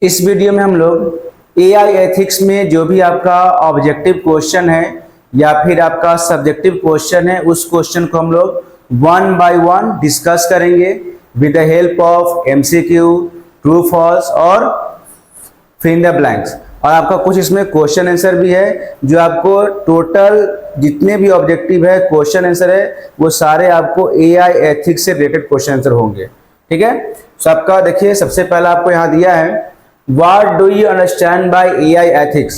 इस वीडियो में हम लोग एआई एथिक्स में जो भी आपका ऑब्जेक्टिव क्वेश्चन है या फिर आपका सब्जेक्टिव क्वेश्चन है उस क्वेश्चन को हम लोग वन बाय वन डिस्कस करेंगे with the help of MCQ, true false और फिल इन द ब्लैंक्स। और आपका कुछ इसमें क्वेश्चन आंसर भी है जो आपको टोटल जितने भी ऑब्जेक्टिव है क्वेश्चन आंसर है वो सारे आपको एआई एथिक्स से रिलेटेड क्वेश्चन आंसर होंगे। ठीक है, तो आपका देखिए सबसे पहला आपको यहाँ दिया है What do you understand by AI ethics?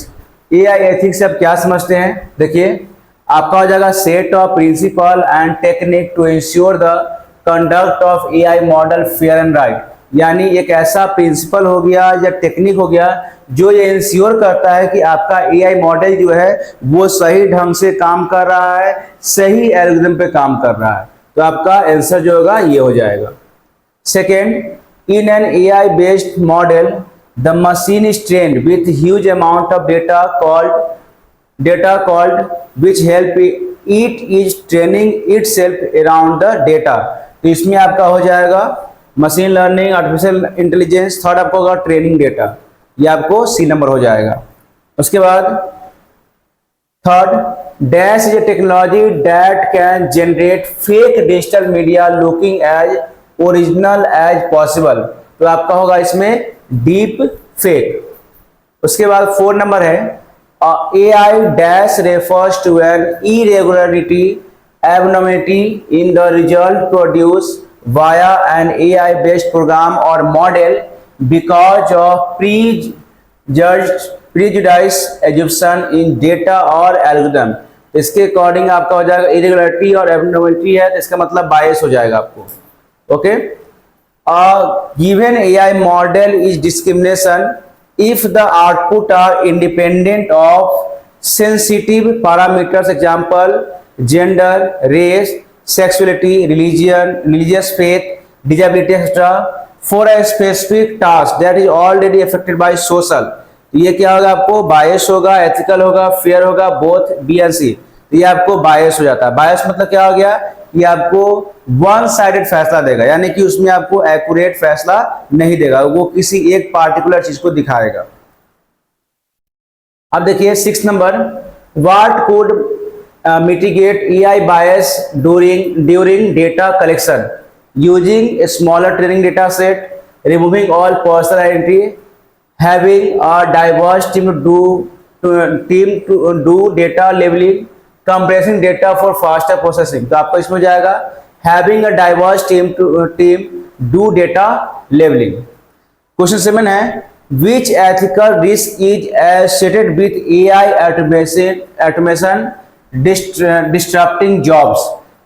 AI ethics से आप क्या समझते हैं? देखिए आपका हो जाएगा set of principle and technique to ensure the conduct of AI model fair and right. यानी एक ऐसा प्रिंसिपल हो गया या टेक्निक हो गया जो ये इंश्योर करता है कि आपका AI मॉडल जो है वो सही ढंग से काम कर रहा है, सही एल्गोरिथम पे काम कर रहा है। तो आपका आंसर जो होगा ये हो जाएगा। Second, in an AI based model the machine is trained with huge amount of data called which help it is training itself around the data। तो इसमें आपका हो जाएगा machine learning, artificial intelligence. Third आपको होगा ट्रेनिंग डेटा, ये आपको सी number हो जाएगा। उसके बाद third, dash is a technology that can generate fake digital media looking as original as possible. तो आपका होगा इसमें डीप फेक। उसके बाद 4 नंबर है AI dash refers to an irregularity abnormality in the result produce via an AI based program or model because of prejudice assumption in data or algorithm. इसके according आपका हो जाएगा इरेगुलरिटी और abnormality है तो इसका मतलब बायस हो जाएगा आपको। Okay, given AI model is discrimination if the output are independent of sensitive parameters, example gender, race, sexuality, religion, religious faith, disability, etc. for a specific task that is already affected by social। ये क्या होगा आपको बायस होगा, ethical होगा, fair होगा, both B and सी। ये आपको बायस हो जाता है। बायस मतलब क्या हो गया, ये आपको वन साइडेड फैसला देगा, यानी कि उसमें आपको एक्यूरेट फैसला नहीं देगा, वो किसी एक पार्टिकुलर चीज को दिखाएगा। अब देखिए 6 number, what could mitigate AI bias during data collection using a smaller training data set, removing all personal identity, having a diverse team to do data labeling, compressing data for faster processing. तो आपको इसमें जाएगा having a diverse team do data labeling. Question 7 है which ethical risk is associated with AI automation disrupting jobs.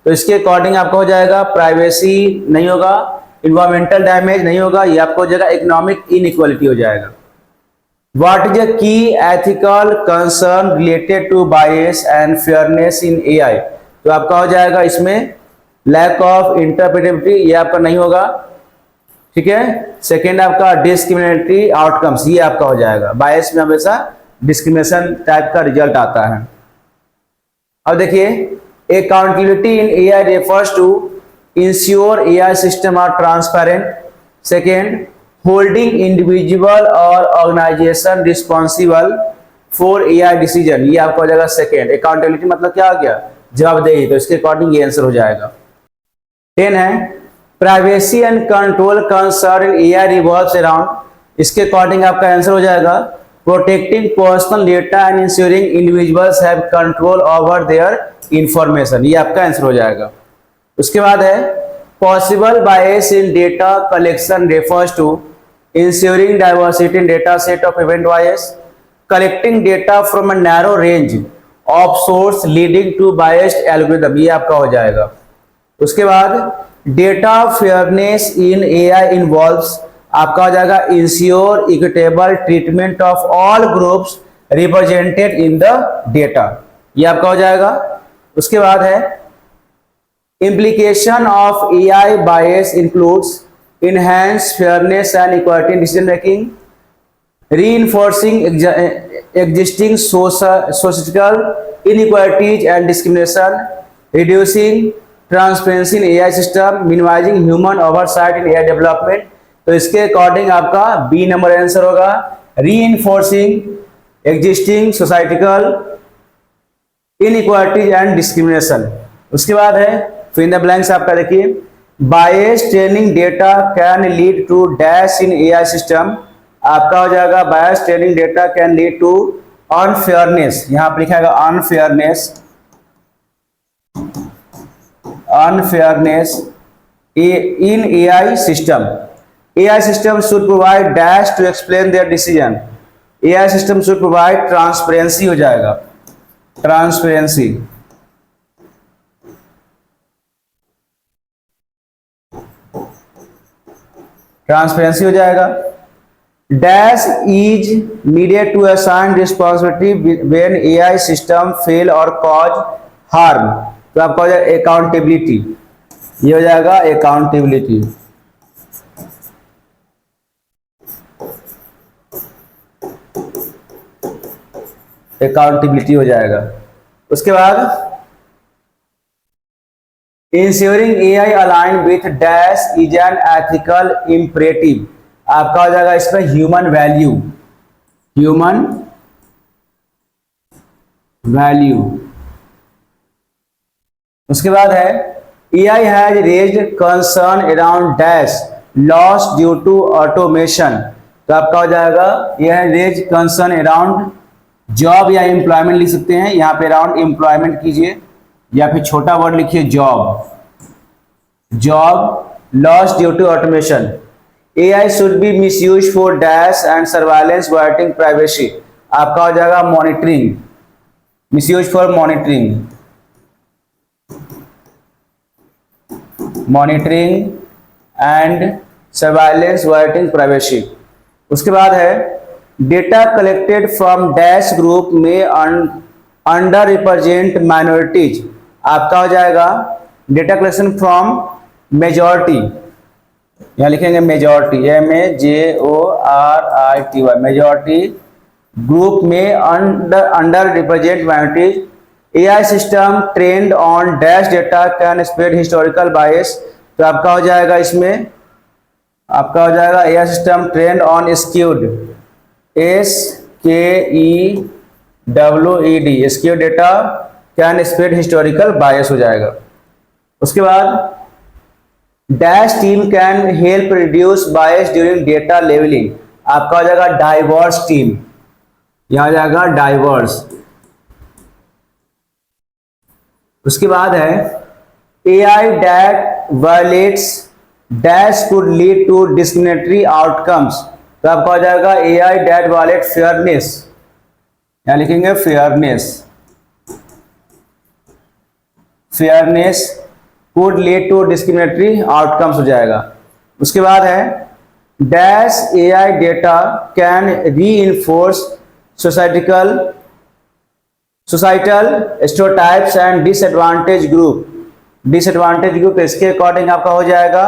तो इसके according आपका हो जाएगा प्राइवेसी नहीं होगा, इन्वायरमेंटल डैमेज नहीं होगा, ये आपको हो जाएगा इकोनॉमिक इनइक्वालिटी हो जाएगा। What is the key ethical concern related to bias and fairness in AI? तो आपका हो जाएगा इसमें lack of interpretability, ये आपका नहीं होगा। ठीक है, सेकेंड आपका discriminatory outcomes, ये आपका हो जाएगा। बायस में हमेशा डिस्क्रिमिनेशन टाइप का रिजल्ट आता है। अब देखिए accountability in AI refers to ensure AI system are transparent। Second, holding individual or organization responsible for AI decision, ये आपका हो जाएगा सेकेंड। अकाउंटेबिलिटी मतलब क्या आ गया, जवाबदेही, तो इसके अकॉर्डिंग ये आंसर हो जाएगा। 10 है privacy and control concern in AI revolves around, इसके अकॉर्डिंग आपका आंसर हो जाएगा protecting personal data and ensuring individuals have control over their information, ये आपका आंसर हो जाएगा। उसके बाद है possible bias in data collection refers to ensuring diversity in data set of event bias, collecting data from a narrow range of source leading to biased algorithm, ये आपका हो जाएगा। उसके बाद data fairness in AI involves आपका हो जाएगा ensure equitable treatment of all groups represented in the data, ये आपका हो जाएगा। उसके बाद है implication of AI bias includes enhance fairness and equality in decision making, reinforcing existing societal inequalities and discrimination, reducing transparency in AI system, minimizing human oversight in AI development। तो इसके according आपका बी नंबर आंसर होगा, reinforcing existing societical inequalities and discrimination. उसके बाद है fill in the blanks, आपका देखिए bias training data can lead to dash in AI system. आपका हो जाएगा bias training data can lead to unfairness, यहां पर लिखा है unfairness in AI system. AI system should provide dash to explain their decision. AI system should provide transparency हो जाएगा, transparency। Transparency हो जाएगा। Dash is needed to assign responsibility when AI system fail और cause harm, तो आपका हो जाएगा accountability, ये हो जाएगा अकाउंटेबिलिटी। अकाउंटेबिलिटी हो जाएगा। उसके बाद ensuring AI align with dash is an ethical imperative, आपका हो जाएगा इसमें ह्यूमन वैल्यू, ह्यूमन वैल्यू। उसके बाद है AI has raised concern around dash loss due to automation, तो आपका हो जाएगा यह रेज कंसर्न अराउंड जॉब या एम्प्लॉयमेंट लिख सकते हैं, यहाँ पे अराउंड एम्प्लॉयमेंट कीजिए या फिर छोटा वर्ड लिखिए job, job loss due to automation. AI should be misused for dash and surveillance violating privacy, आपका हो जाएगा monitoring, misuse for monitoring, monitoring and surveillance violating privacy. उसके बाद है data collected from dash group में under represent minorities, आपका हो जाएगा डेटा कलेक्शन फ्रॉम मेजॉरिटी, यहाँ लिखेंगे मेजॉरिटी, MAJORITY, मेजॉरिटी ग्रुप में under represent minorities. AI system trained on dash data can spread historical bias, तो आपका हो जाएगा इसमें, आपका हो जाएगा AI system trained on skewed, SKEWED, skewed data can spread historical bias हो जाएगा। उसके बाद dash team can help reduce bias during data labelling, आपका हो जाएगा डाइवर्स टीम, यहां आ जाएगा डाइवर्स। उसके बाद है AI that violates dash could lead to discriminatory outcomes, तो आपका हो जाएगा AI that violates fairness, यहाँ लिखेंगे fairness could lead to discriminatory outcomes हो जाएगा। उसके बाद है dash AI data can reinforce societal stereotypes and disadvantage group, तो इसके अकॉर्डिंग आपका हो जाएगा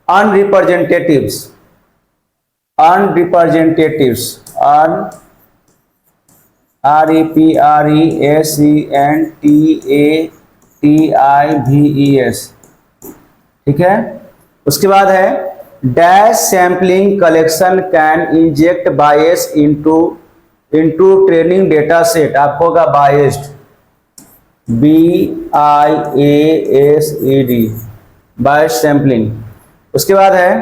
अनरिप्रेजेंटेटिव्स, REPRESENTATIVES, ठीक है। उसके बाद है dash sampling collection can inject bias into training data set, आपको होगा बायस्ड, BIASED, बायस्ड सैम्पलिंग। उसके बाद है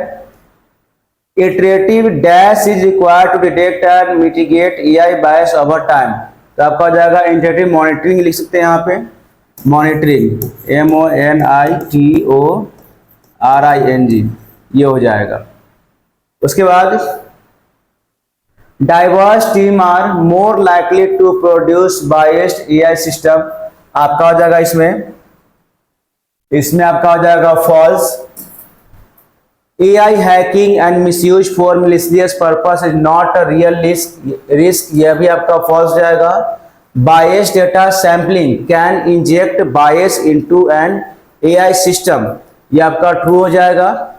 iterative dash is required to detect and mitigate AI bias over time, तो आपका हो जाएगा इंटरेटिव मॉनिटरिंग लिख सकते हैं यहाँ पे, मॉनिटरिंग MONITORING, ये हो जाएगा। उसके बाद diverse team are more likely to produce biased AI system, आपका हो जाएगा इसमें आपका हो जाएगा false. AI hacking and misuse for malicious purpose is not a real risk, यह भी आपका फॉल्स जाएगा। Biased data sampling can inject bias into an AI system, यह आपका ट्रू हो जाएगा।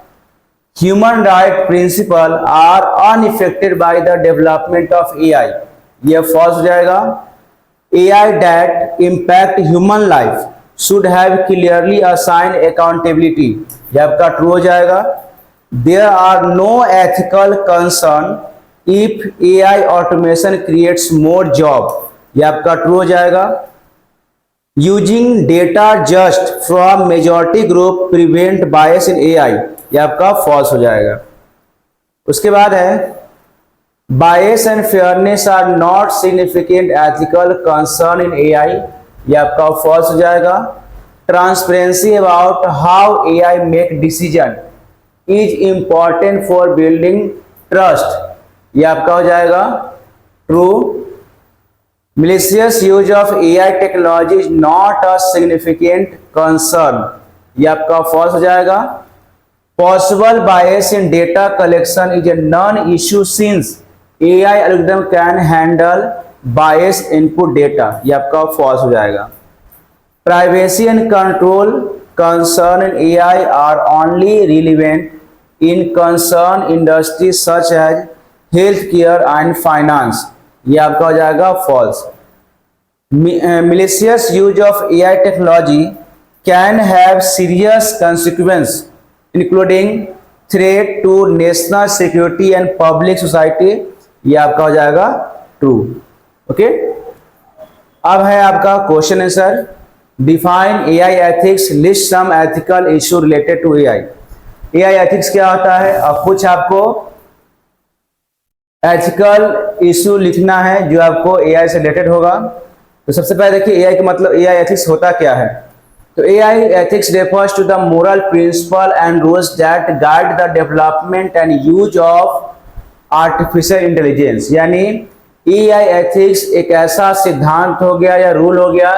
Human right principle are unaffected by the development of AI, यह false हो जाएगा। AI that impact human life should have clearly assigned accountability, यह आपका true हो जाएगा। There are no ethical concern if AI automation creates more job, ये आपका true हो जाएगा। Using data just from majority group prevent bias in AI, ये आपका फॉल्स हो जाएगा। उसके बाद है bias and fairness are not significant ethical concern in AI, ये आपका फॉल्स हो जाएगा। Transparency about how AI make decision is important for building trust, ये आपका हो जाएगा true. malicious use of AI technology is not a significant concern, ये आपका फॉल्स हो जाएगा। Possible bias in data collection is a non issue since AI algorithm can handle bias input data, ये आपका फॉल्स हो जाएगा। Privacy and control concern in AI are only relevant in concern industry such as health care and finance, ये आपका हो जाएगा false. malicious use of AI technology can have serious consequence including threat to national security and public society, ये आपका हो जाएगा true. Okay, अब है आपका question answer. Define AI ethics, list some ethical issue related to AI. AI ethics क्या होता है? अब कुछ आपको एथिकल इशू लिखना है जो आपको एआई से रिलेटेड होगा। तो सबसे पहले देखिए एआई का मतलब, एआई एथिक्स होता क्या है। तो AI ethics refers to the moral principle and rules that guide the development and use of artificial intelligence, यानी एआई एथिक्स एक ऐसा सिद्धांत हो गया या रूल हो गया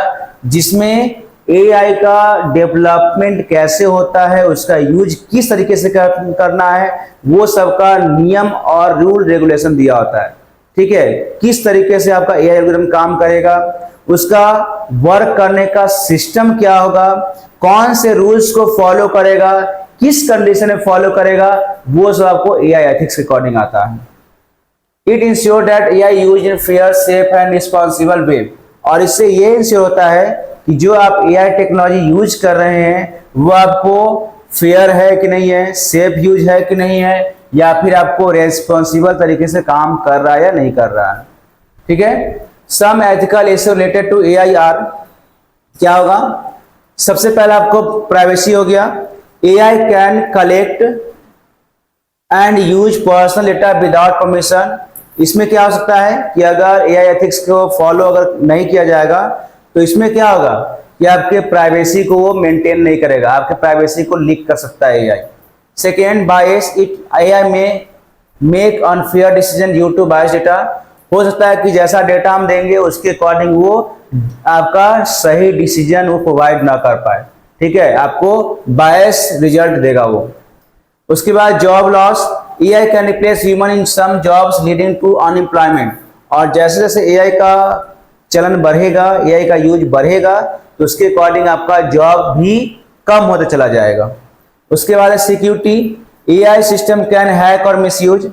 जिसमें एआई का डेवलपमेंट कैसे होता है, उसका यूज किस तरीके से करना है, वो सबका नियम और रूल रेगुलेशन दिया होता है। ठीक है, किस तरीके से आपका एआई एल्गोरिथम काम करेगा, उसका वर्क करने का सिस्टम क्या होगा, कौन से रूल्स को फॉलो करेगा, किस कंडीशन में फॉलो करेगा, वो सब आपको एआई एथिक्स के अकॉर्डिंग आता है। It ensure that AI use in fair, safe and responsible way, और इससे ये इंश्योर होता है कि जो आप एआई टेक्नोलॉजी यूज कर रहे हैं वो आपको फेयर है कि नहीं है, सेफ यूज है कि नहीं है, या फिर आपको रेस्पॉन्सिबल तरीके से काम कर रहा है या नहीं कर रहा है। ठीक है, some ethical issue related to AI are, क्या होगा? सबसे पहला आपको प्राइवेसी हो गया। AI can collect and use personal data without permission. इसमें क्या हो सकता है कि अगर एआई एथिक्स को फॉलो अगर नहीं किया जाएगा तो इसमें क्या होगा कि आपके प्राइवेसी को वो मेंटेन नहीं करेगा, आपके प्राइवेसी को लीक कर सकता है AI. Second, bias, it AI may make unfair decision due to bias data. हो सकता है कि जैसा डेटा हम देंगे उसके अकॉर्डिंग वो आपका सही डिसीजन वो प्रोवाइड ना कर पाए। ठीक है, आपको बायस रिजल्ट देगा वो। उसके बाद job loss, AI can replace human in some jobs leading to unemployment. और जैसे जैसे एआई का चलन बढ़ेगा, एआई का यूज बढ़ेगा, तो उसके अकॉर्डिंग आपका जॉब भी कम होता चला जाएगा। उसके बाद security, AI system can hack और मिसयूज।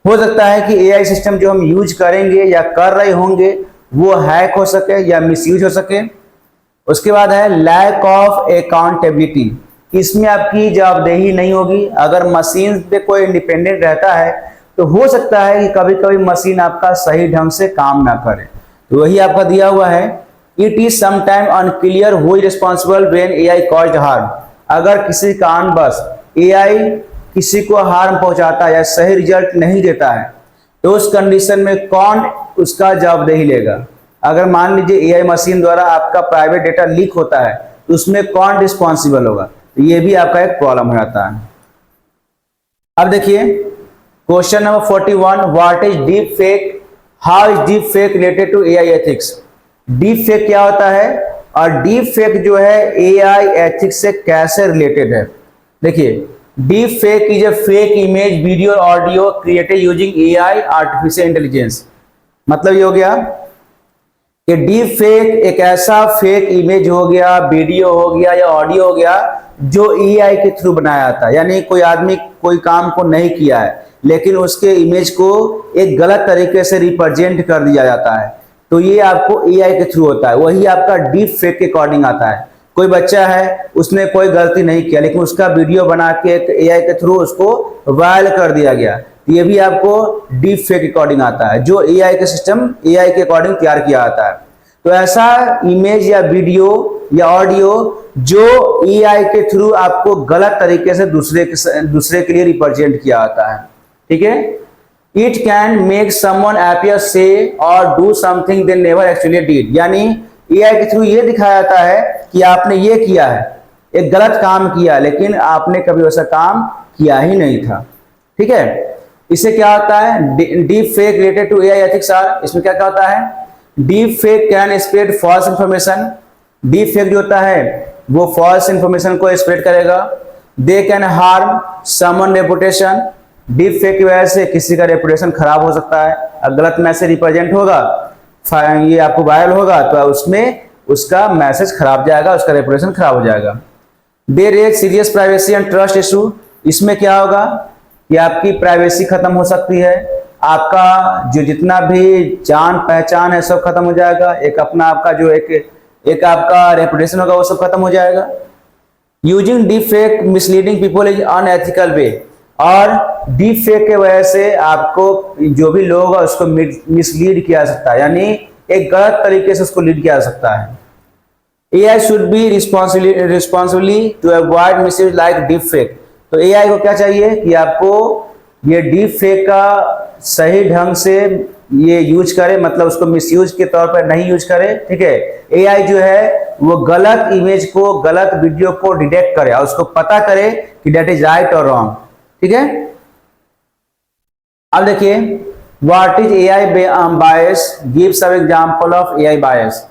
हो सकता है कि एआई सिस्टम जो हम यूज करेंगे या कर रहे होंगे वो हैक हो सके या मिसयूज हो सके। उसके बाद है लैक ऑफ अकाउंटेबिलिटी, इसमें आपकी जवाबदेही नहीं होगी। अगर मशीन पे कोई इंडिपेंडेंट रहता है तो हो सकता है कि कभी कभी मशीन आपका सही ढंग से काम ना करे। तो वही आपका दिया हुआ है, it is sometime unclear who is responsible when AI caused harm. अगर किसी कारणवश एआई किसी को हार्म पहुंचाता है या सही रिजल्ट नहीं देता है तो उस कंडीशन में कौन उसका जवाबदेही लेगा। अगर मान लीजिए एआई मशीन द्वारा आपका प्राइवेट डेटा लीक होता है तो उसमें कौन रिस्पॉन्सिबल होगा, तो ये भी आपका एक प्रॉब्लम हो जाता है। अब देखिए question number 41, what is deep fake, how is deep fake related to AI ethics. Deep fake क्या होता है और डीप फेक जो है एआई एथिक्स से कैसे रिलेटेड है। देखिए, deep fake is a fake image, video, audio created using AI artificial intelligence. मतलब ये हो गया कि डीप फेक एक ऐसा फेक इमेज हो गया, वीडियो हो गया या ऑडियो हो गया जो एआई के थ्रू बनाया था, यानी कोई आदमी कोई काम को नहीं किया है लेकिन उसके इमेज को एक गलत तरीके से रिप्रेजेंट कर दिया जाता है, तो ये आपको एआई के थ्रू होता है, वही आपका डीप फेक के अकॉर्डिंग आता है। कोई बच्चा है, उसने कोई गलती नहीं किया लेकिन उसका वीडियो बना के एक एआई के थ्रू उसको वायरल कर दिया गया, तो ये भी आपको डीप फेक अकॉर्डिंग आता है, जो एआई के सिस्टम एआई के अकॉर्डिंग तैयार किया आता है। तो ऐसा इमेज या वीडियो या ऑडियो जो एआई के थ्रू आपको गलत तरीके से दूसरे के लिए रिप्रेजेंट किया आता है, ठीक है। It can make someone appear से और do something they never actually did, यानी एआई के थ्रू ये दिखाया जाता है कि आपने ये किया है, एक गलत काम किया, लेकिन आपने कभी वैसा काम किया ही नहीं था, ठीक है। इससे क्या होता है, deep fake related to AI ethics are, इसमें क्या क्या होता है, deep fake can spread false information, deep fake जो होता है वो फॉल्स इंफॉर्मेशन को स्प्रेड करेगा। They can harm someone reputation, deep fake की वजह से किसी का रेपुटेशन खराब हो सकता है, अगर गलत मैसेज रिप्रेजेंट होगा, ये आपको वायरल होगा तो उसमें उसका मैसेज खराब जाएगा, उसका रेपुटेशन खराब हो जाएगा। They raise serious privacy and trust issue, इसमें क्या होगा कि आपकी प्राइवेसी खत्म हो सकती है, आपका जो जितना भी जान पहचान है सब खत्म हो जाएगा, एक अपना आपका जो एक आपका रेपुटेशन होगा वो सब खत्म हो जाएगा। Using deep fake misleading people is unethical way, और डीप फेक के वजह से आपको जो भी लोग है उसको मिसलीड किया जा सकता है, यानी एक गलत तरीके से उसको लीड किया जा सकता है। AI should be responsibly to avoid misuse like deep fake, तो AI को क्या चाहिए कि आपको ये डीप फेक का सही ढंग से ये यूज करे, मतलब उसको मिसयूज के तौर पर नहीं यूज करे, ठीक है। AI जो है वो गलत इमेज को, गलत वीडियो को डिटेक्ट करे और उसको पता करे कि दैट इज राइट और रॉन्ग, ठीक है। अब देखिए what is AI bias, give some example of AI bias.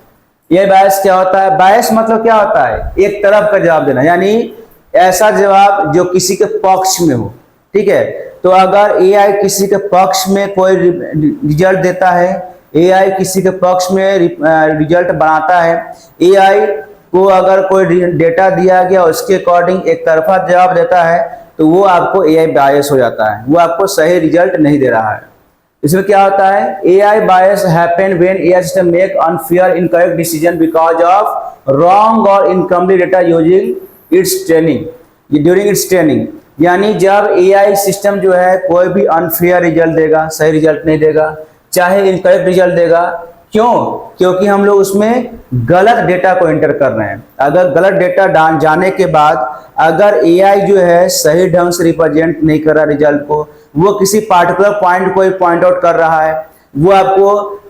AI bias क्या होता है, बायस मतलब क्या होता है, एक तरफ का जवाब देना, यानी ऐसा जवाब जो किसी के पक्ष में हो, ठीक है। तो अगर एआई किसी के पक्ष में कोई रिजल्ट देता है, एआई किसी के पक्ष में रिजल्ट बनाता है, एआई को अगर कोई डेटा दिया गया उसके अकॉर्डिंग एक तरफा जवाब देता है, तो वो आपको एआई बायस हो जाता है, वो आपको सही रिजल्ट नहीं दे रहा है। इसमें क्या होता है, AI bias happen when AI system make unfair incorrect decision because of wrong और incomplete data using its training, during its training, यानी जब एआई सिस्टम जो है कोई भी अनफेयर रिजल्ट देगा, सही रिजल्ट नहीं देगा, चाहे इनकरेक्ट रिजल्ट देगा, क्यों, क्योंकि हम लोग उसमें गलत डेटा को एंटर कर रहे हैं। अगर गलत डेटा जाने के बाद अगर एआई जो है सही ढंग से रिप्रेजेंट नहीं कर रहा रिजल्ट को, वो किसी पार्टिकुलर पॉइंट को पॉइंट आउट कर रहा है, वो आपको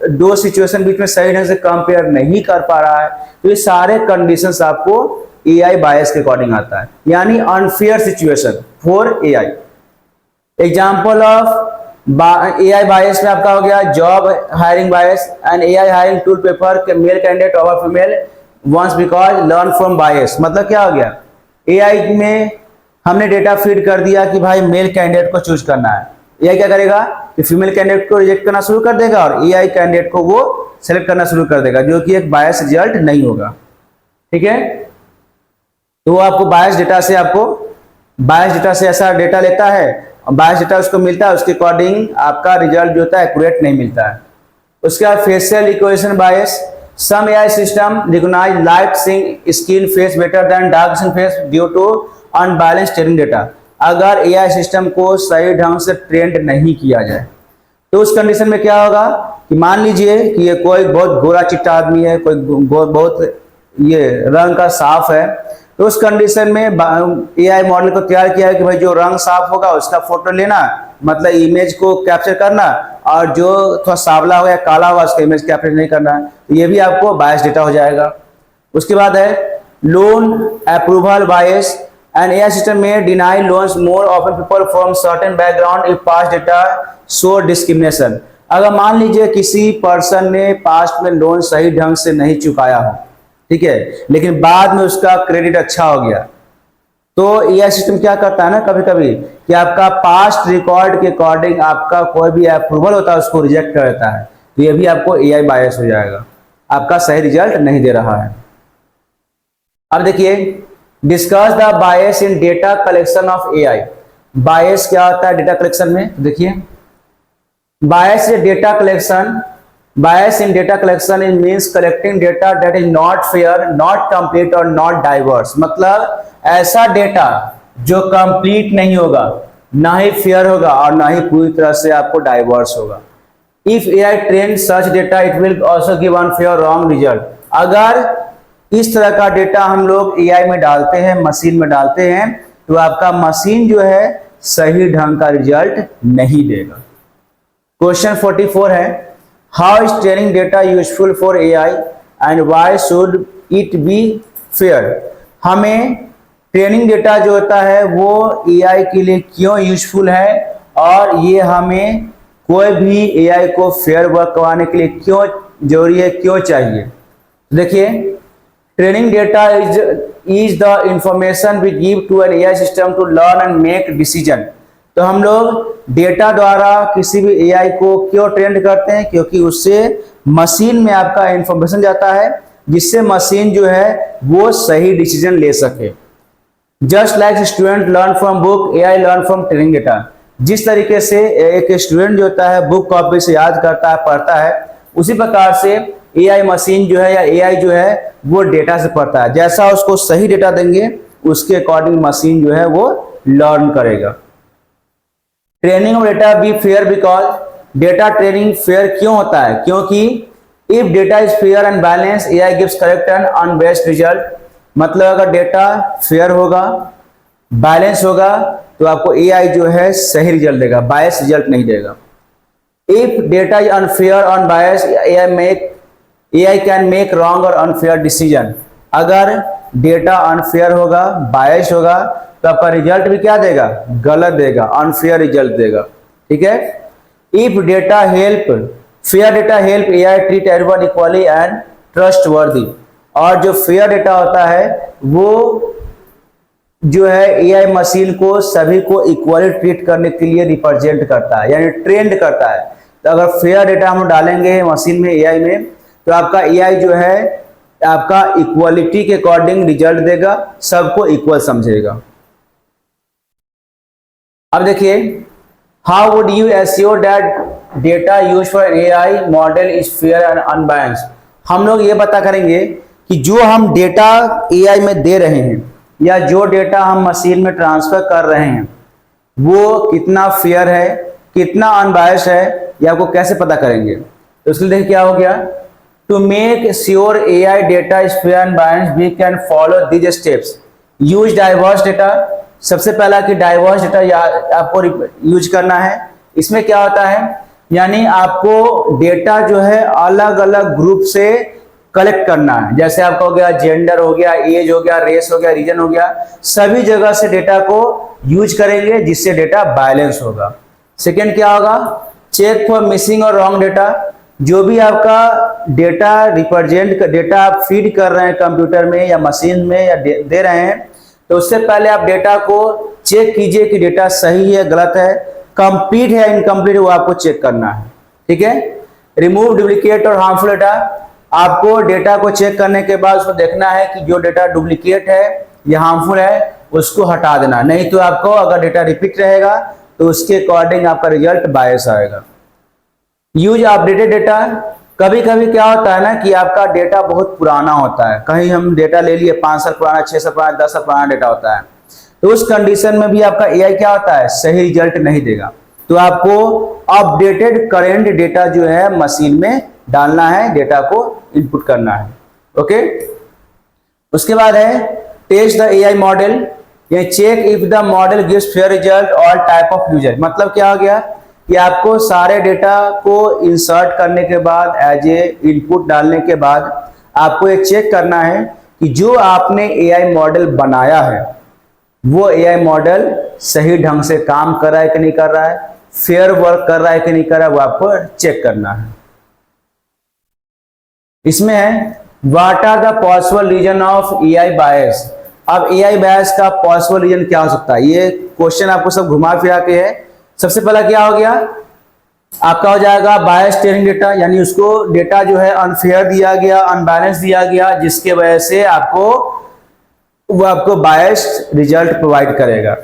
दो सिचुएशन बीच में सही ढंग से कंपेयर नहीं कर पा रहा है, तो ये सारे कंडीशंस आपको एआई बायस के अकॉर्डिंग आता है, यानी unfair situation for AI. Example of AI bias में आपका हो गया job hiring bias, and AI hiring tool prefer male candidate over female ones because learn from bias. मतलब क्या हो गया, एआई में हमने डेटा फीड कर दिया कि भाई मेल कैंडिडेट को चूज करना है, एआई क्या करेगा कि फीमेल कैंडिडेट को रिजेक्ट करना शुरू कर देगा और एआई कैंडिडेट को वो सेलेक्ट करना शुरू कर देगा, जो कि एक बायस रिजल्ट नहीं होगा, ठीक है। तो वो आपको बायस डेटा से ऐसा डेटा लेता है, बायस डेटा उसको मिलता है, उसके अकॉर्डिंग आपका रिजल्ट जो होता है एक्यूरेट नहीं मिलता है। उसके बाद facial recognition bias, some AI system recognise light skin face better than dark skin face due to unbalanced training data. अगर एआई सिस्टम को सही ढंग से ट्रेंड नहीं किया जाए तो उस कंडीशन में क्या होगा कि मान लीजिए कि ये कोई बहुत गोरा चिट्टा आदमी है, कोई बहुत ये रंग का साफ है, तो उस कंडीशन में एआई मॉडल को तैयार किया है कि भाई जो रंग साफ होगा उसका फोटो लेना, मतलब इमेज को कैप्चर करना, और जो थोड़ा सावला हो या काला होगा उसका इमेज कैप्चर नहीं करना है, तो ये भी आपको बायस डेटा हो जाएगा। उसके बाद है loan approval bias, and AI system may deny loans more often people from certain background if past data show discrimination. अगर मान लीजिए किसी पर्सन ने पास्ट में लोन सही ढंग से नहीं चुकाया हो, ठीक है, लेकिन बाद में उसका क्रेडिट अच्छा हो गया, तो एआई सिस्टम क्या करता है ना कभी कभी कि आपका पास्ट रिकॉर्ड के अकॉर्डिंग आपका कोई भी अप्रूवल होता है उसको रिजेक्ट कर देता है, तो ये भी आपको एआई बायस हो जाएगा, आपका सही रिजल्ट नहीं दे रहा है। अब देखिए discuss the bias in data collection of AI. Bias क्या होता है डेटा कलेक्शन में, तो देखिए bias data collection bias in data collection is means collecting data that is not fair, not complete और नॉट डाइवर्स। मतलब ऐसा डेटा जो कंप्लीट नहीं होगा, ना ही फेयर होगा और ना ही पूरी तरह से आपको डाइवर्स होगा। If AI train such data it will also give unfair wrong result. अगर इस तरह का डेटा हम लोग AI में डालते हैं, मशीन में डालते हैं, तो आपका मशीन जो है सही ढंग का रिजल्ट नहीं देगा। क्वेश्चन 44 है, how is training data useful for AI and why should it be fair. हमें ट्रेनिंग डेटा जो होता है वो AI के लिए क्यों यूजफुल है और ये हमें कोई भी AI को फेयर वर्क करवाने के लिए क्यों जरूरी है, क्यों चाहिए। देखिए, training data is the information we give to an AI system to learn and make decision. तो हम लोग डेटा द्वारा किसी भी AI को क्यों ट्रेन करते हैं, क्योंकि उससे मशीन में आपका इंफॉर्मेशन जाता है जिससे मशीन जो है वो सही डिसीजन ले सके। Just like student learn from book, AI learn from training data. जिस तरीके से एक स्टूडेंट जो होता है बुक कॉपी से याद करता है, पढ़ता है, उसी प्रकार से AI मशीन जो है या AI जो है वो डेटा से पढ़ता है। जैसा उसको सही डेटा देंगे उसके अकॉर्डिंग मशीन जो है वो लर्न करेगा। Training of data be fair because, data training fair क्यों होता है, क्योंकि if data is fair and balance AI gives correct and unbiased result. मतलब अगर डेटा फेयर होगा, बैलेंस होगा, तो आपको AI जो है सही रिजल्ट देगा, बायस रिजल्ट नहीं देगा। इफ डेटा इज अनफेयर और unbias AI can make wrong और अनफेयर डिसीजन। अगर डेटा अनफेयर होगा, बायस होगा, तो आपका रिजल्ट भी क्या देगा, गलत देगा, अनफेयर रिजल्ट देगा। ठीक है। If data help, fair data help AI treat everyone equally and trustworthy. और जो फेयर डेटा होता है वो जो है AI मशीन को सभी को इक्वली ट्रीट करने के लिए रिप्रेजेंट करता है, यानी ट्रेंड करता है। तो अगर फेयर डेटा हम डालेंगे मशीन में, AI में, तो आपका AI जो है आपका इक्वलिटी के अकॉर्डिंग रिजल्ट देगा, सबको इक्वल समझेगा। अब देखिए, how would you assure that data use for AI model is fair and unbiased. हम लोग ये पता करेंगे कि जो हम डेटा AI में दे रहे हैं या जो डेटा हम मशीन में ट्रांसफर कर रहे हैं वो कितना फेयर है, कितना अनबायस्ड है, ये आपको कैसे पता करेंगे। तो इसके लिए देखिए क्या हो गया, to make sure AI data is fair and biased we can follow these steps. Use diverse data. सबसे पहला कि डाइवर्स डेटा आपको यूज करना है। इसमें क्या होता है, यानी आपको डेटा जो है अलग अलग ग्रुप से कलेक्ट करना है। जैसे आपका हो गया जेंडर, हो गया एज, हो गया रेस, हो गया रीजन, हो गया, सभी जगह से डेटा को यूज करेंगे जिससे डेटा बैलेंस होगा। सेकेंड क्या होगा, चेक फॉर मिसिंग और रॉन्ग डेटा। जो भी आपका डेटा रिप्रेजेंट, डेटा आप फीड कर रहे हैं कंप्यूटर में या मशीन में या दे रहे हैं, तो उससे पहले आप डेटा को चेक कीजिए कि डेटा सही है, गलत है, कंप्लीट है, इनकम्प्लीट, वो आपको चेक करना है। ठीक है। रिमूव डुप्लीकेट और हार्मफुल डेटा। आपको डेटा को चेक करने के बाद उसको देखना है कि जो डेटा डुप्लीकेट है या हार्मफुल है उसको हटा देना, नहीं तो आपको अगर डेटा रिपीट रहेगा तो उसके अकॉर्डिंग आपका रिजल्ट बायस आएगा। Use updated data. कभी कभी क्या होता है ना कि आपका डेटा बहुत पुराना होता है, कहीं हम डेटा ले लिए 5 साल पुराना, 6 साल पुराना, 10 साल पुराना डेटा होता है, तो उस कंडीशन में भी आपका AI क्या होता है, सही रिजल्ट नहीं देगा। तो आपको अपडेटेड करेंट डेटा जो है मशीन में डालना है, डेटा को इनपुट करना है। ओके। उसके बाद है टेस्ट द AI मॉडल, ये check if the model gives fair result all type of user. मतलब क्या हो गया कि आपको सारे डेटा को इंसर्ट करने के बाद, एज ए इनपुट डालने के बाद, आपको ये चेक करना है कि जो आपने AI मॉडल बनाया है वो AI मॉडल सही ढंग से काम कर रहा है कि नहीं कर रहा है, फेयर वर्क कर रहा है कि नहीं कर रहा है, वो आपको चेक करना है। इसमें है what are the possible reason of AI bias. अब AI बायस का पॉसिबल रीजन क्या हो सकता है, ये क्वेश्चन आपको सब घुमा फिरा के है। सबसे पहला क्या हो गया, आपका हो जाएगा बायस ट्रेनिंग डेटा, यानी उसको डेटा जो है अनफेयर दिया गया, अनबैलेंस दिया गया, जिसके वजह से वो आपको बायस रिजल्ट प्रोवाइड करेगा।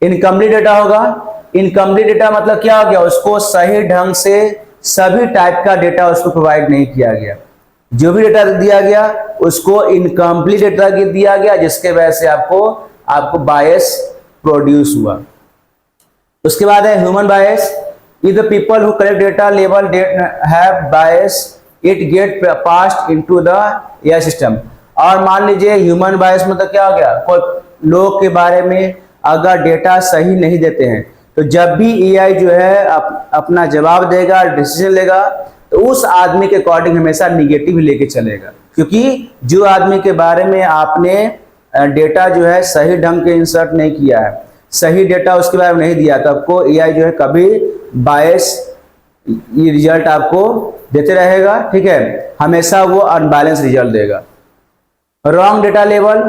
इनकम्प्लीट डेटा होगा। इनकम्प्लीट डेटा मतलब क्या हो गया, उसको सही ढंग से सभी टाइप का डेटा उसको प्रोवाइड नहीं किया गया। जो भी डेटा दिया गया उसको इनकम्प्लीट डेटा दिया गया, जिसके वजह से आपको बायस प्रोड्यूस हुआ। उसके बाद है human bias. If the people who collect data level have bias it get passed into the AI system. और मान लीजिए ह्यूमन बायस मतलब क्या हो गया, कोई लोग के बारे में अगर डेटा सही नहीं देते हैं तो जब भी एआई जो है अपना जवाब देगा, डिसीजन लेगा, तो उस आदमी के अकॉर्डिंग हमेशा निगेटिव लेके चलेगा, क्योंकि जो आदमी के बारे में आपने डेटा जो है सही ढंग के इंसर्ट नहीं किया है, सही डेटा उसके बारे में नहीं दिया, तो आपको एआई जो है कभी बायस ये रिजल्ट आपको देते रहेगा। ठीक है, हमेशा वो अनबैलेंस रिजल्ट देगा। रॉन्ग डेटा लेवल,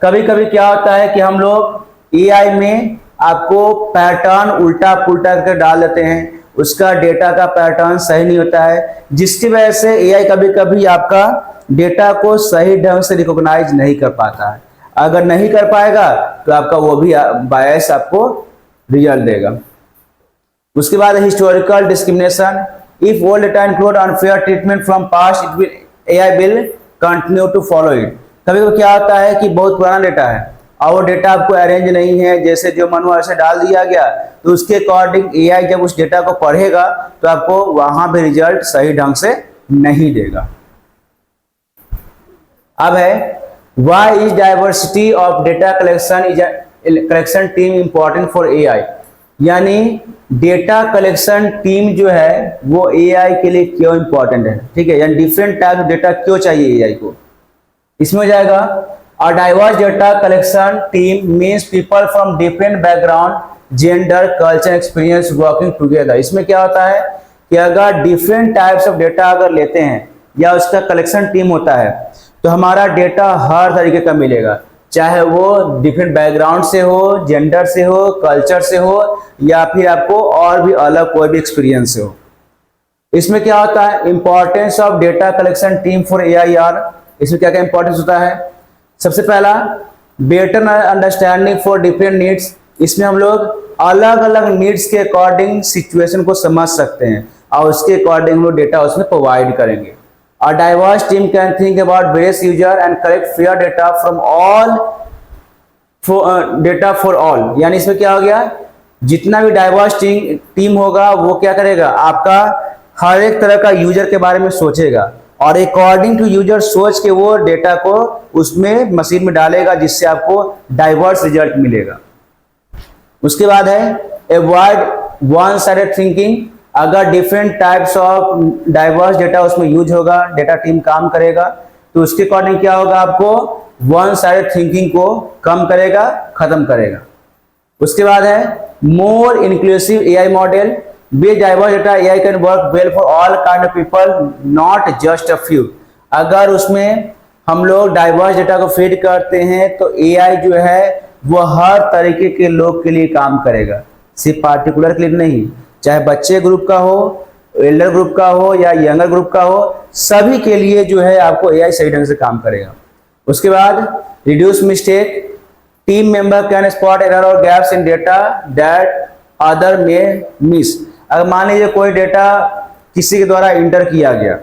कभी कभी क्या होता है कि हम लोग एआई में आपको पैटर्न उल्टा पुल्टा करके डाल देते हैं, उसका डेटा का पैटर्न सही नहीं होता है, जिसकी वजह से एआई कभी कभी आपका डेटा को सही ढंग से रिकॉग्नाइज नहीं कर पाता है। अगर नहीं कर पाएगा तो आपका वो भी बायस आपको रिजल्ट देगा। उसके बाद historical discrimination. If all data include unfair treatment from past it will AI will continue to follow it. कभी कभी क्या होता है कि बहुत पुराना डेटा है और वो डेटा आपको अरेंज नहीं है, जैसे जो मन वैसे डाल दिया गया, तो उसके अकॉर्डिंग एआई जब उस डेटा को पढ़ेगा तो आपको वहां पे रिजल्ट सही ढंग से नहीं देगा। अब है why is diversity of data collection team important for AI. यानी डेटा कलेक्शन टीम जो है वो एआई के लिए क्यों इंपॉर्टेंट है। ठीक है, यानी डिफरेंट टाइप ऑफ डेटा क्यों चाहिए एआई को। इसमें हो जाएगा A diverse data collection team means people from different background, gender, culture, experience working together। इसमें क्या होता है कि अगर different types of data अगर लेते हैं या उसका कलेक्शन टीम होता है तो हमारा डेटा हर तरीके का मिलेगा, चाहे वो डिफरेंट बैकग्राउंड से हो, जेंडर से हो, कल्चर से हो, या फिर आपको और भी अलग कोई भी एक्सपीरियंस से हो। इसमें क्या होता है, importance of data collection team for AIR. इसमें क्या क्या इंपॉर्टेंस होता है। सबसे पहला better understanding for different needs. इसमें हम लोग अलग अलग नीड्स के अकॉर्डिंग सिचुएशन को समझ सकते हैं और उसके अकॉर्डिंग हम लोग डेटा उसमें प्रोवाइड करेंगे। और diverse team can think about various user and collect fair data from all data for all. यानी इसमें क्या हो गया, जितना भी डाइवर्स टीम होगा वो क्या करेगा, आपका हर एक तरह का यूजर के बारे में सोचेगा और अकॉर्डिंग टू यूजर सोच के वो डेटा को उसमें मशीन में डालेगा, जिससे आपको डाइवर्स रिजल्ट मिलेगा। उसके बाद है अवॉइड वन साइडेड थिंकिंग। अगर different types of diverse data उसमें यूज होगा, डेटा टीम काम करेगा, तो उसके अकॉर्डिंग क्या होगा, आपको वन साइडेड थिंकिंग को कम करेगा, खत्म करेगा। उसके बाद है more inclusive AI model. With diverse data, AI can work well for all kind of people, not just a few। अगर उसमें हम लोग डाइवर्स डेटा को फीड करते हैं तो एआई जो है वो हर तरीके के लोग के लिए काम करेगा, सिर्फ पार्टिकुलर के लिए नहीं, चाहे बच्चे ग्रुप का हो, एल्डर ग्रुप का हो या यंगर ग्रुप का हो, सभी के लिए जो है आपको एआई सही ढंग से काम करेगा। उसके बाद reduce mistake. Team member can spot error और gaps in data that other may miss. अगर मान लीजिए कोई डेटा किसी के द्वारा इंटर किया गया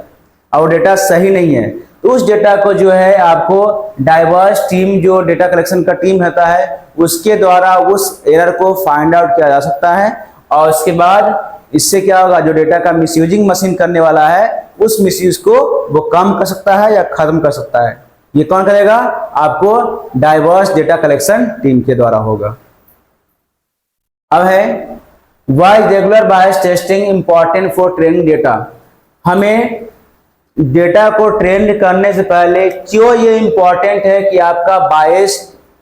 और डेटा सही नहीं है, तो उस डेटा को जो है आपको डाइवर्स टीम, जो डेटा कलेक्शन का टीम होता है, उसके द्वारा उस एरर को फाइंड आउट किया जा सकता है। और उसके बाद इससे क्या होगा, जो डेटा का मिसयूजिंग मशीन करने वाला है उस मिसयूज को वो कम कर सकता है या खत्म कर सकता है। ये कौन करेगा, आपको डाइवर्स डेटा कलेक्शन टीम के द्वारा होगा। अब है why regular bias testing important for training data. हमें डेटा को ट्रेन करने से पहले क्यों ये इंपॉर्टेंट है कि आपका बायस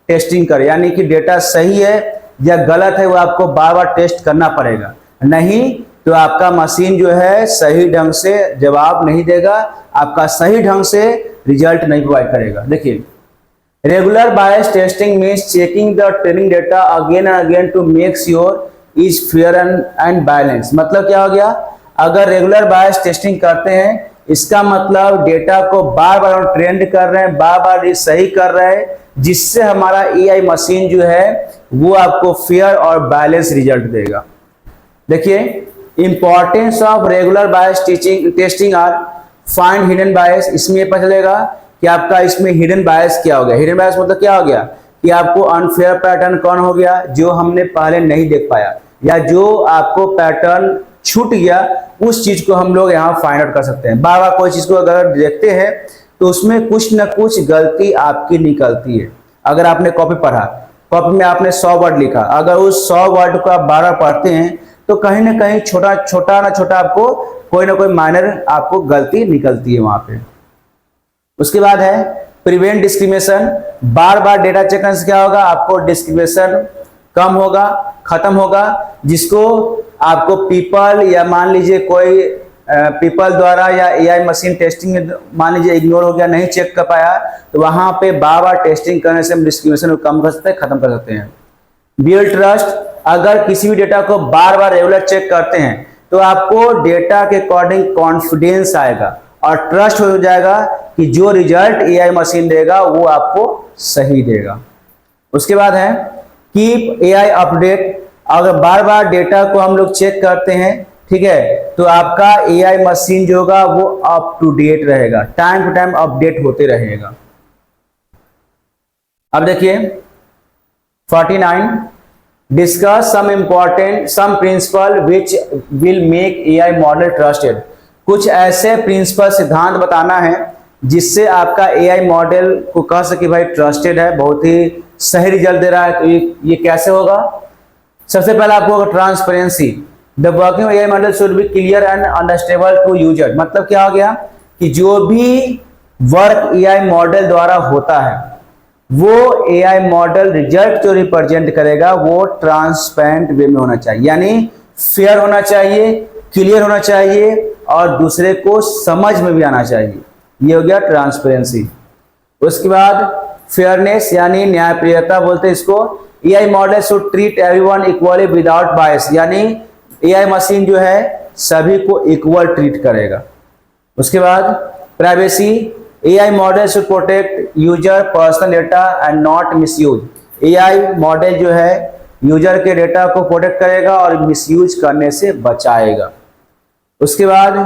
टेस्टिंग करें, यानी कि डेटा सही है या गलत है वो आपको बार बार टेस्ट करना पड़ेगा, नहीं तो आपका मशीन जो है सही ढंग से जवाब नहीं देगा, आपका सही ढंग से रिजल्ट नहीं प्रोवाइड करेगा। देखिए, regular bias testing means checking the training data again and again to make sure is fair and balance. मतलब क्या हो गया, अगर रेगुलर बायस टेस्टिंग करते हैं इसका मतलब डेटा को बार बार ट्रेंड कर रहे हैं, बार बार सही कर रहे हैं, जिससे हमारा एआई मशीन जो है वो आपको फेयर और बैलेंस रिजल्ट देगा। देखिए, importance of regular bias testing are find hidden bias. इसमें पता चलेगा कि आपका इसमें हिडन बायस क्या हो गया। हिडन बायस मतलब क्या हो गया कि आपको अनफेयर पैटर्न कौन हो गया, जो हमने पहले नहीं देख पाया, या जो आपको पैटर्न छूट गया, उस चीज को हम लोग यहाँ फाइंड आउट कर सकते हैं। बार बार कोई चीज को अगर देखते हैं तो उसमें कुछ ना कुछ गलती आपकी निकलती है। अगर आपने कॉपी पढ़ा, कॉपी में आपने 100 वर्ड लिखा, अगर उस 100 वर्ड को आप बार बार पढ़ते हैं तो कहीं ना कहीं छोटा छोटा आपको कोई ना कोई माइनर आपको गलती निकलती है वहां पे। उसके बाद है प्रिवेंट डिस्क्रिमिनेशन। बार बार डेटा चेक करने से क्या होगा, आपको डिस्क्रिमिनेशन कम होगा, खत्म होगा, जिसको आपको पीपल या मान लीजिए कोई पीपल द्वारा या एआई मशीन टेस्टिंग में मान लीजिए इग्नोर हो गया, नहीं चेक कर पाया, तो वहां पे बार बार टेस्टिंग करने से हम डिस्क्रिमिनेशन को कम कर सकते हैं, खत्म कर सकते हैं। Build trust. अगर किसी भी डेटा को बार बार रेगुलर चेक करते हैं तो आपको डेटा के अकॉर्डिंग कॉन्फिडेंस आएगा और ट्रस्ट हो जाएगा कि जो रिजल्ट एआई मशीन देगा वो आपको सही देगा। उसके बाद है कीप एआई अपडेट। अगर बार बार डेटा को हम लोग चेक करते हैं, ठीक है, तो आपका एआई मशीन जो होगा वो अप टू डेट रहेगा, टाइम टू टाइम अपडेट होते रहेगा। अब देखिए 49, discuss some principle which will make AI model trusted. कुछ ऐसे प्रिंसिपल सिद्धांत बताना है जिससे आपका एआई मॉडल को कह सके भाई ट्रस्टेड है, बहुत ही सही रिजल्ट दे रहा है। तो ये कैसे होगा? सबसे पहले आपको होगा transparency. The working AI model should be clear and understandable to user. मतलब क्या हो गया कि जो भी वर्क एआई मॉडल द्वारा होता है वो एआई मॉडल रिजल्ट जो रिप्रेजेंट करेगा वो ट्रांसपेरेंट वे में होना चाहिए, यानी फेयर होना चाहिए, क्लियर होना चाहिए और दूसरे को समझ में भी आना चाहिए। ये हो गया ट्रांसपेरेंसी। उसके बाद फेयरनेस यानी न्यायप्रियता बोलते हैं इसको। AI model should treat everyone equally without bias, यानी एआई मशीन जो है सभी को इक्वल ट्रीट करेगा। उसके बाद privacy. AI model should protect user personal data and not misuse. AI model जो है यूजर के डेटा को प्रोटेक्ट करेगा और मिसयूज करने से बचाएगा। उसके बाद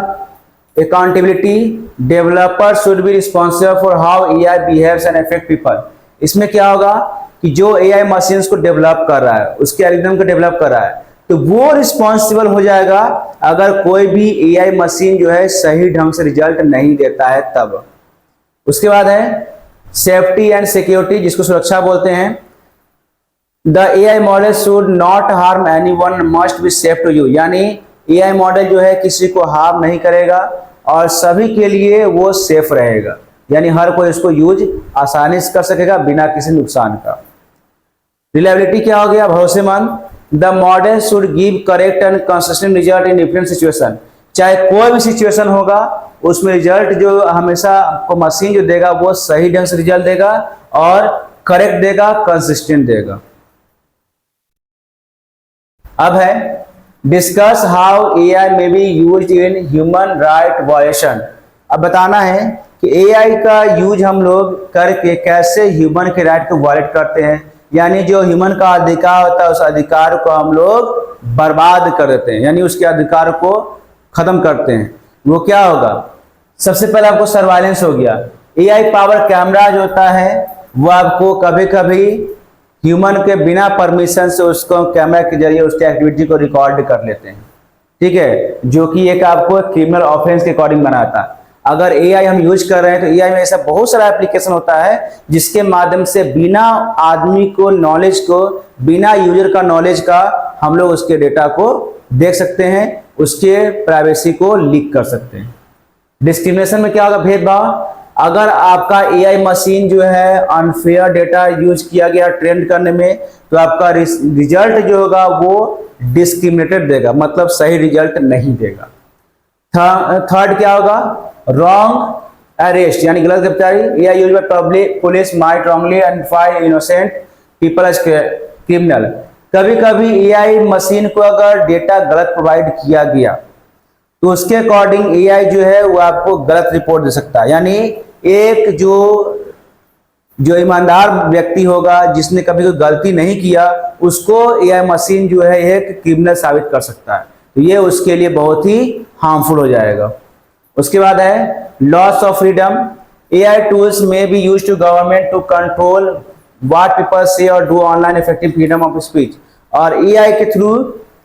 accountability. Developer should be responsible for how AI behaves and affect people. इसमें क्या होगा कि जो एआई मशीन्स को डेवलप कर रहा है, उसके एल्गोरिथम को डेवलप कर रहा है, तो वो रिस्पॉन्सिबल हो जाएगा अगर कोई भी एआई मशीन जो है सही ढंग से रिजल्ट नहीं देता है तब। उसके बाद है सेफ्टी एंड सिक्योरिटी, जिसको सुरक्षा बोलते हैं। The AI model should not harm anyone must be safe to you, यानी एआई मॉडल जो है किसी को हार्म नहीं करेगा और सभी के लिए वो सेफ रहेगा, यानी हर कोई इसको यूज आसानी से कर सकेगा बिना किसी नुकसान का। रिलायबिलिटी क्या हो गया? भरोसेमंद। The model should give correct and consistent result in different situation. चाहे कोई भी सिचुएशन होगा उसमें रिजल्ट जो हमेशा आपको मशीन जो देगा वो सही ढंग से रिजल्ट देगा और करेक्ट देगा, कंसिस्टेंट देगा। अब है डिस्कस हाउ एआई में be used in human right violation. अब बताना है कि एआई का यूज हम लोग करके कैसे ह्यूमन के राइट को वायलेट करते हैं, यानी जो ह्यूमन का अधिकार होता है उस अधिकार को हम लोग बर्बाद कर देते हैं, यानी उसके अधिकार को खत्म करते हैं। वो क्या होगा? सबसे पहले आपको सर्वाइलेंस हो गया। एआई पावर कैमरा जो होता है वो आपको कभी कभी ह्यूमन के बिना परमिशन से उसको कैमरा के जरिए उसकी एक्टिविटी को रिकॉर्ड कर लेते हैं, ठीक है, जो कि एक आपको क्रिमिनल ऑफेंस के अकॉर्डिंग बनाता है। अगर एआई हम यूज कर रहे हैं तो एआई में ऐसा बहुत सारा एप्लीकेशन होता है जिसके माध्यम से बिना आदमी को नॉलेज को, बिना यूजर का नॉलेज का हम लोग उसके डेटा को देख सकते हैं, उसके प्राइवेसी को लीक कर सकते हैं। डिस्क्रिमिनेशन में क्या होगा? भेदभाव। अगर आपका एआई मशीन जो है अनफेयर डेटा यूज किया गया ट्रेंड करने में, तो आपका रिजल्ट जो होगा वो डिस्क्रिमिनेटेड देगा, मतलब सही रिजल्ट नहीं देगा। थर्ड क्या होगा? रॉन्ग अरेस्ट, यानी गलत गिरफ्तारी। AI used by public police might wrongly identify innocent people as criminal. कभी कभी एआई मशीन को अगर डेटा गलत प्रोवाइड किया गया तो उसके अकॉर्डिंग एआई जो है वो आपको गलत रिपोर्ट दे सकता है, यानी एक जो ईमानदार व्यक्ति होगा जिसने कभी कोई गलती नहीं किया उसको एआई मशीन जो है एक क्रिमिनल साबित कर सकता है। तो ये उसके लिए बहुत ही हार्मफुल हो जाएगा। उसके बाद है loss of freedom. AI tools may be used to government to control what people say और do online effective freedom of speech. और एआई के थ्रू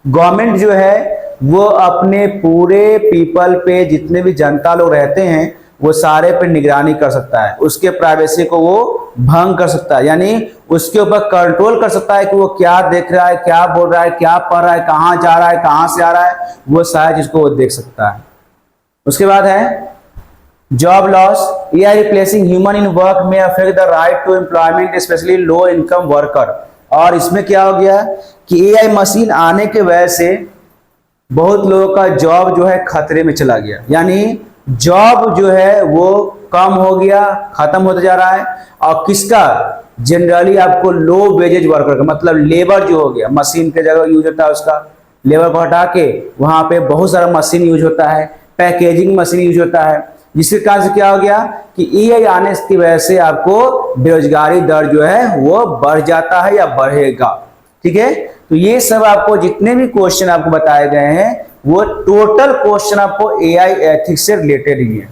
गवर्नमेंट जो है वो अपने पूरे पीपल पे, जितने भी जनता लोग रहते हैं, वो सारे पे निगरानी कर सकता है, उसके प्राइवेसी को वो भंग कर सकता है, यानी उसके ऊपर कंट्रोल कर सकता है कि वो क्या देख रहा है, क्या बोल रहा है, क्या पढ़ रहा है, कहाँ जा रहा है, कहाँ से आ रहा है, वो सारी चीज को वो देख सकता है। उसके बाद है job loss. AI replacing human in work may affect the right to employment specially low income worker. और इसमें क्या हो गया कि एआई मशीन आने के वजह से बहुत लोगों का जॉब जो है खतरे में चला गया, यानी जॉब जो है वो कम हो गया, खत्म होता जा रहा है। और किसका? जनरली आपको लो वेजेज वर्कर का, मतलब लेबर जो हो गया, मशीन के जगह यूज होता है उसका, लेबर को हटा के वहां पे बहुत सारा मशीन यूज होता है, पैकेजिंग मशीन यूज होता है, जिसके कारण से क्या हो गया कि एआई आने की वजह से आपको बेरोजगारी दर जो है वो बढ़ जाता है या बढ़ेगा। ठीक है, तो ये सब आपको जितने भी क्वेश्चन आपको बताए गए हैं वो टोटल क्वेश्चन आपको एआई एथिक्स से रिलेटेड ही है।